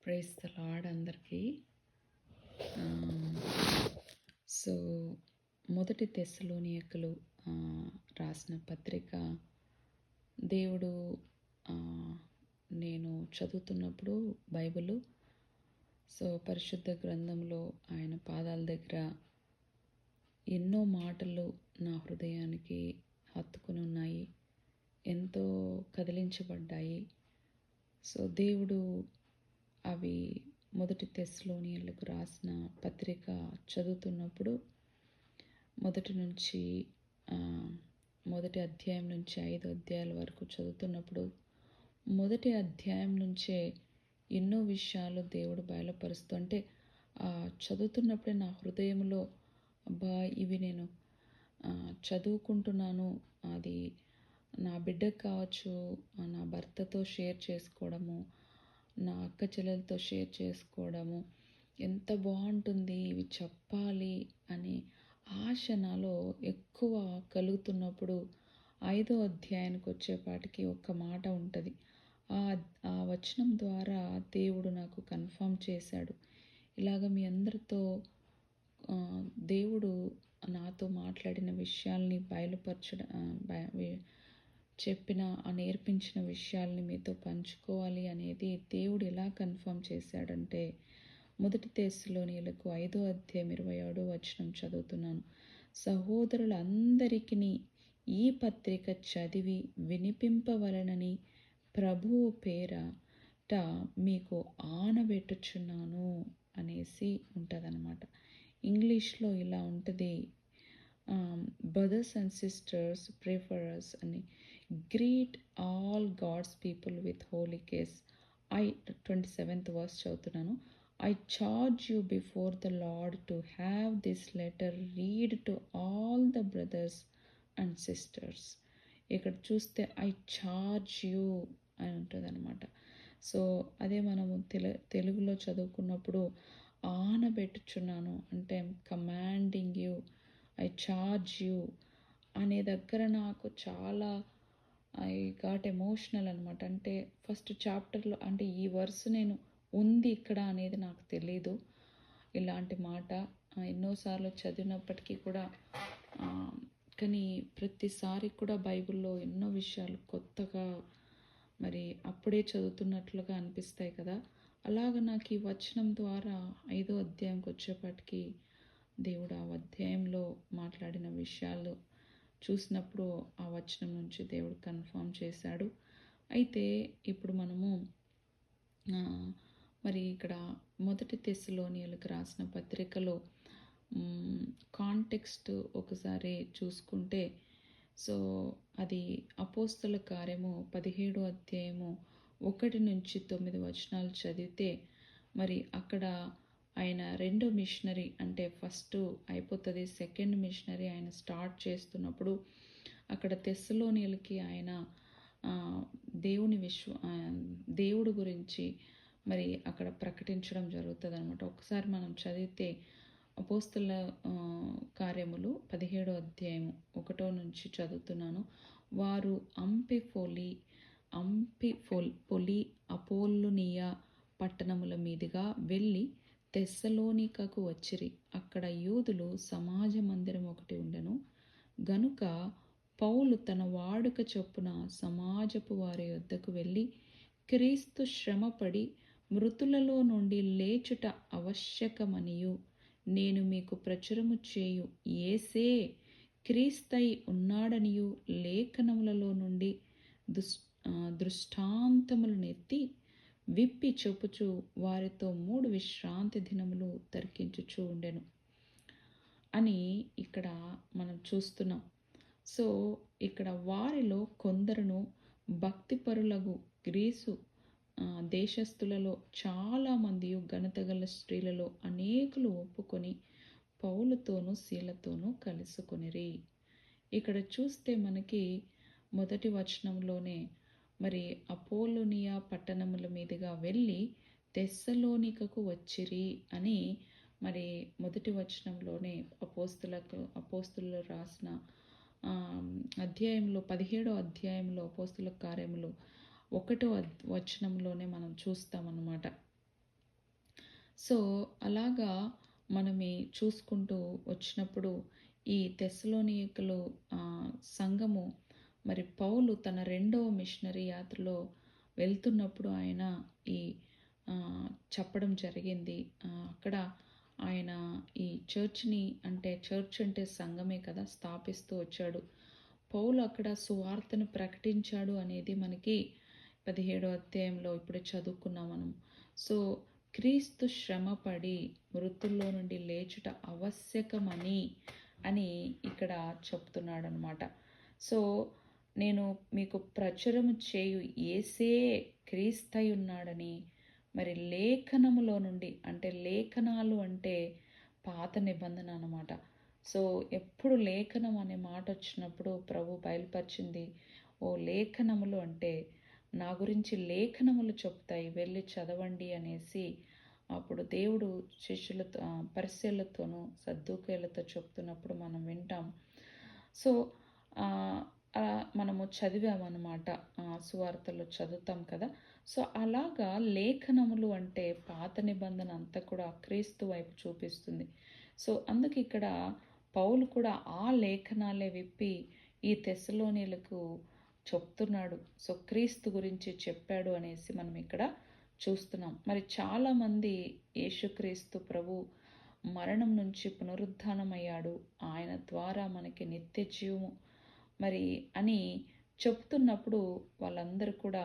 Praise the lord అందరికీ. So మొదటి తెస్సలోనియకులు రాసిన పత్రిక దేవుడు నేను చదువుతున్నప్పుడు బైబిలు పరిశుద్ధ గ్రంథంలో ఆయన పాదాల దగ్గర ఎన్నో మాటలు నా హృదయానికి హత్తుకుని ఉన్నాయి, ఎంతో కదిలించబడ్డాయి. దేవుడు అవి మొదటి తెస్సలోనియులకు రాసిన పత్రిక చదువుతున్నప్పుడు మొదటి అధ్యాయం నుంచి 5 అధ్యాయాల వరకు చదువుతున్నప్పుడు మొదటి అధ్యాయం నుంచే ఎన్నో విషయాలు దేవుడు బయలుపరుస్తూ, అంటే చదువుతున్నప్పుడే నా హృదయంలో ఇవి నేను చదువుకుంటున్నాను, అది నా బిడ్డకు కావచ్చు, నా భర్తతో షేర్ చేసుకోవడము, నా అక్క చెల్లెలతో షేర్ చేసుకోవడము ఎంత బాగుంటుంది, ఇవి చెప్పాలి అనే ఆశ నాలో ఎక్కువ కలుగుతున్నప్పుడు 5వ అధ్యాయానికి వచ్చేపాటికి ఒక్క మాట ఉంటుంది. ఆ వచనం ద్వారా దేవుడు నాకు కన్ఫర్మ్ చేశాడు. ఇలాగ మీ అందరితో దేవుడు నాతో మాట్లాడిన విషయాల్ని నేర్పించిన విషయాల్ని మీతో పంచుకోవాలి అనేది దేవుడు ఎలా కన్ఫర్మ్ చేశాడంటే, మొదటి తెస్సలోనియులకు 5వ అధ్యాయం 27వ వచనం చదువుతున్నాను. సహోదరులందరికీ ఈ పత్రిక చదివి వినిపింపవలనని ప్రభువు పేరట మీకు ఆనబెట్టుచున్నాను అనేసి ఉంటుందన్నమాట. ఇంగ్లీష్లో ఇలా ఉంటుంది, brothers and sisters, pray for us అని, greet all God's people with holy kiss. 27th verse చదువుతున్నాను. I charge you before the Lord to have this letter read to all the brothers and sisters. ఇక్కడ చూస్తే I charge you అని ఉంటుంది అనమాట. అదే మనము తెలుగులో చదువుకున్నప్పుడు ఆనబెట్టుచున్నాను అంటే commanding you, I charge you అనే దగ్గర నాకు చాలా ఐ గాట్ ఎమోషనల్ అనమాట. అంటే ఫస్ట్ చాప్టర్లో, అంటే ఈ వర్స్ నేను ఉంది ఇక్కడ అనేది నాకు తెలీదు. ఇలాంటి మాట ఎన్నోసార్లు చదివినప్పటికీ కూడా కానీ ప్రతిసారి కూడా బైబిల్లో ఎన్నో విషయాలు కొత్తగా మరి అప్పుడే చదువుతున్నట్లుగా అనిపిస్తాయి కదా. అలాగ నాకు ఈ వచనం ద్వారా 5వ అధ్యాయంకి వచ్చేపాటికి దేవుడు ఆ అధ్యాయంలో మాట్లాడిన విషయాలు చూసినప్పుడు ఆ వచనం నుంచి దేవుడు కన్ఫర్మ్ చేశాడు. అయితే ఇప్పుడు మనము మరి ఇక్కడ మొదటి తెస్సలోనియులకు రాసిన పత్రికలో కాంటెక్స్ట్ ఒకసారి చూసుకుంటే, అది అపోస్తల కార్యము 17వ అధ్యాయము 1 నుంచి 9 వచనాలు చదివితే, మరి అక్కడ ఆయన రెండో మిషనరీ, అంటే ఫస్ట్ అయిపోతుంది, సెకండ్ మిషనరీ ఆయన స్టార్ట్ చేస్తున్నప్పుడు అక్కడ తెస్సలోనియులకి ఆయన దేవుడి గురించి మరి అక్కడ ప్రకటించడం జరుగుతుంది అనమాట. ఒకసారి మనం చదివితే అపోస్తల కార్యములు 17వ అధ్యాయము 1 నుంచి చదువుతున్నాను. వారు అంఫిపొలి అపోల్లోనియ పట్టణముల మీదుగా వెళ్ళి తెస్సలోనికకు వచ్చిరి. అక్కడ యూదులు సమాజ మందిరం ఒకటి ఉండెను గనుక పౌలు తన వాడుక చొప్పున సమాజపు వారి యొద్దకు వెళ్ళి, క్రీస్తు శ్రమపడి మృతులలో నుండి లేచుట ఆవశ్యకమనియు నేను మీకు ప్రచురము చేయు యేసే క్రీస్తై ఉన్నాడనియు లేఖనములలో నుండి దృష్టాంతములనెత్తి విప్పి చెప్పుచు వారితో 3 విశ్రాంతి దినములు తర్కించుచూ ఉండెను అని ఇక్కడ మనం చూస్తున్నాం. ఇక్కడ వారిలో కొందరును భక్తిపరులగు గ్రీసు దేశస్థులలో చాలామంది ఘనతగల స్త్రీలలో అనేకులు ఒప్పుకొని పౌలుతోనూ శీలతోనూ కలుసుకొనిరి. ఇక్కడ చూస్తే మనకి మొదటి వచనంలోనే మరి అపోలోనియా పట్టణముల మీదుగా వెళ్ళి తెస్సలోనికకు వచ్చిరి అని మరి మొదటి వచనంలోనే అపోస్తులు రాసిన అధ్యాయంలో 17వ అధ్యాయంలో అపోస్తుల కార్యములు 1వ వచనంలోనే మనం చూస్తామన్నమాట. సో, అలాగా మనమి చూసుకుంటూ వచ్చినప్పుడు ఈ తెస్సలోనికలు సంఘము మరి పౌలు తన రెండవ మిషనరీ యాత్రలో వెళ్తున్నప్పుడు ఆయన ఈ చెప్పడం జరిగింది. అక్కడ ఆయన ఈ చర్చ్ అంటే సంఘమే కదా స్థాపిస్తూ వచ్చాడు. పౌలు అక్కడ సువార్తను ప్రకటించాడు అనేది మనకి 17వ అధ్యాయంలో ఇప్పుడే చదువుకున్నాం మనం. సో, క్రీస్తు శ్రమపడి మృతుల్లో నుండి లేచుట ఆవశ్యకమని అని ఇక్కడ చెప్తున్నాడనమాట. సో, నేను మీకు ప్రచురము చేయు యేసే క్రీస్తై ఉన్నాడని మరి లేఖనములో నుండి, అంటే లేఖనాలు అంటే పాత నిబంధన అన్నమాట. సో, ఎప్పుడు లేఖనం అనే మాట వచ్చినప్పుడు ప్రభు బయలుపరిచింది, ఓ లేఖనములు అంటే నా గురించి లేఖనములు చెప్తాయి, వెళ్ళి చదవండి అనేసి అప్పుడు దేవుడు శిష్యులతో పరిసయ్యులతోనూ సద్దూకయ్యులతో చెప్తున్నప్పుడు మనం వింటాం. సో, మనము చదివామన్నమాట. సువార్తలో చదువుతాం కదా. సో, అలాగా లేఖనములు అంటే పాత నిబంధన అంతా కూడా క్రీస్తు వైపు చూపిస్తుంది. సో, అందుకు ఇక్కడ పౌలు కూడా ఆ లేఖనాలే విప్పి ఈ తెస్సలోనియులకు చెప్తున్నాడు. సో, క్రీస్తు గురించి చెప్పాడు అనేసి మనం ఇక్కడ చూస్తున్నాం. మరి చాలామంది యేసుక్రీస్తు ప్రభు మరణం నుంచి పునరుద్ధానమయ్యాడు, ఆయన ద్వారా మనకి నిత్య జీవము మరి అని చెప్తున్నప్పుడు వాళ్ళందరూ కూడా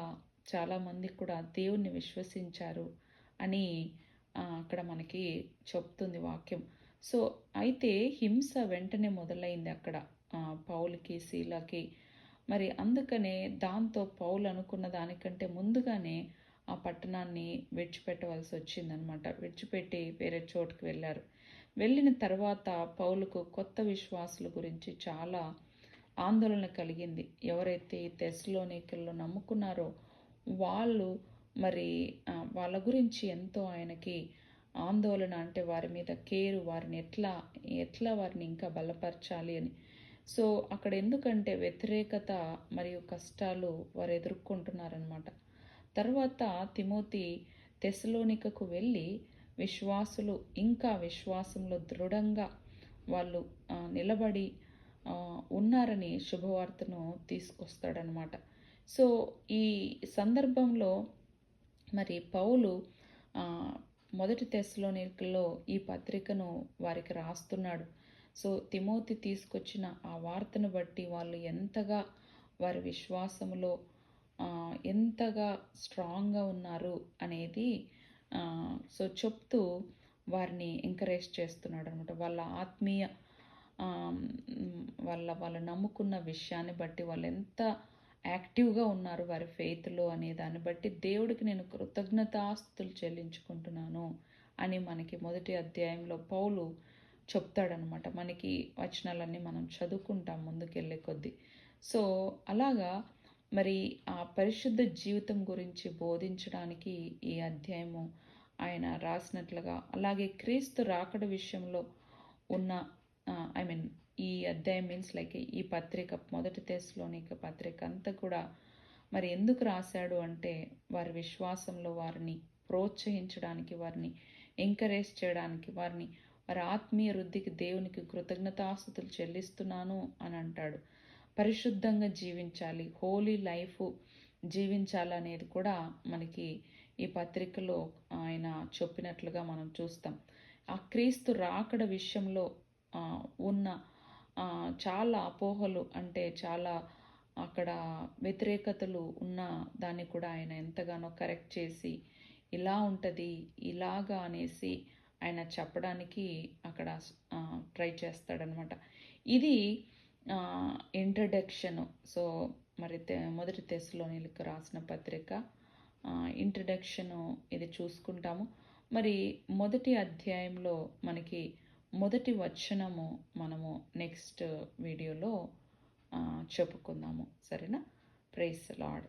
చాలామంది కూడా దేవుణ్ణి విశ్వసించారు అని అక్కడ మనకి చెప్తుంది వాక్యం. సో, అయితే హింస వెంటనే మొదలైంది అక్కడ పౌలుకి శీలాకి. మరి అందుకనే దాంతో పౌలు అనుకున్న దానికంటే ముందుగానే ఆ పట్టణాన్ని విడిచిపెట్టవలసి వచ్చిందనమాట. విడిచిపెట్టి వేరే చోటుకు వెళ్ళారు. వెళ్ళిన తర్వాత పౌలుకు కొత్త విశ్వాసుల గురించి చాలా ఆందోళన కలిగింది. ఎవరైతే ఈ తెస్సలోనికల్లో నమ్ముకున్నారో వాళ్ళు మరి వాళ్ళ గురించి ఎంతో ఆయనకి ఆందోళన, అంటే వారి మీద కేరు, వారిని ఎట్లా వారిని ఇంకా బలపరచాలి అని. సో, అక్కడ ఎందుకంటే వ్యతిరేకత మరియు కష్టాలు వారు ఎదుర్కొంటున్నారనమాట. తర్వాత తిమోతి తెస్సలోనికకు వెళ్ళి విశ్వాసులు ఇంకా విశ్వాసంలో దృఢంగా వాళ్ళు నిలబడి ఉన్నారని శుభవార్తను తీసుకొస్తాడనమాట. సో, ఈ సందర్భంలో మరి పౌలు మొదటి తెస్సలోనికల్లో ఈ పత్రికను వారికి రాస్తున్నాడు. సో, తిమోతి తీసుకొచ్చిన ఆ వార్తను బట్టి వాళ్ళు ఎంతగా వారి విశ్వాసములో ఎంతగా స్ట్రాంగ్గా ఉన్నారు అనేది సో చెప్తూ వారిని ఎంకరేజ్ చేస్తున్నాడు అనమాట. వాళ్ళ ఆత్మీయ వాళ్ళు నమ్ముకున్న విషయాన్ని బట్టి వాళ్ళు ఎంత యాక్టివ్గా ఉన్నారు వారి ఫెయిత్లో అనే దాన్ని బట్టి దేవుడికి నేను కృతజ్ఞతాస్తుతులు చెల్లించుకుంటున్నాను అని మనకి మొదటి అధ్యాయంలో పౌలు చెప్తాడనమాట. మనకి వచనాలన్నీ మనం చదువుకుంటాం ముందుకెళ్ళే కొద్దీ. సో, అలాగా మరి ఆ పరిశుద్ధ జీవితం గురించి బోధించడానికి ఈ అధ్యాయము ఆయన రాసినట్లుగా, అలాగే క్రీస్తు రాకడ విషయంలో ఉన్న ఈ అధ్యాయం మీన్స్ లైక్ ఈ పత్రిక మొదటి తెస్సలోనిక పత్రిక అంతా కూడా మరి ఎందుకు రాశాడు అంటే వారి విశ్వాసంలో వారిని ప్రోత్సహించడానికి, వారిని ఎంకరేజ్ చేయడానికి, వారి ఆత్మీయ వృద్ధికి దేవునికి కృతజ్ఞతాస్తుతులు చెల్లిస్తున్నాను అని అంటాడు. పరిశుద్ధంగా జీవించాలి, హోలీ లైఫ్ జీవించాలనేది కూడా మనకి ఈ పత్రికలో ఆయన చెప్పినట్లుగా మనం చూస్తాం. ఆ క్రీస్తు రాకడ విషయంలో ఉన్న చాలా అపోహలు, అంటే చాలా అక్కడ వ్యతిరేకతలు ఉన్న దాన్ని కూడా ఆయన ఎంతగానో కరెక్ట్ చేసి ఇలా ఉంటుంది ఇలాగా అనేసి ఆయన చెప్పడానికి అక్కడ ట్రై చేస్తాడనమాట. ఇది ఇంట్రడక్షను. సో, మరి మొదటి తెస్సలోనికలకు రాసిన పత్రిక ఇంట్రడక్షను ఇది చూసుకుంటాము. మరి మొదటి అధ్యాయంలో మనకి మొదటి వచనము మనము నెక్స్ట్ వీడియోలో చెప్పుకుందాము. సరేనా? Praise the lord.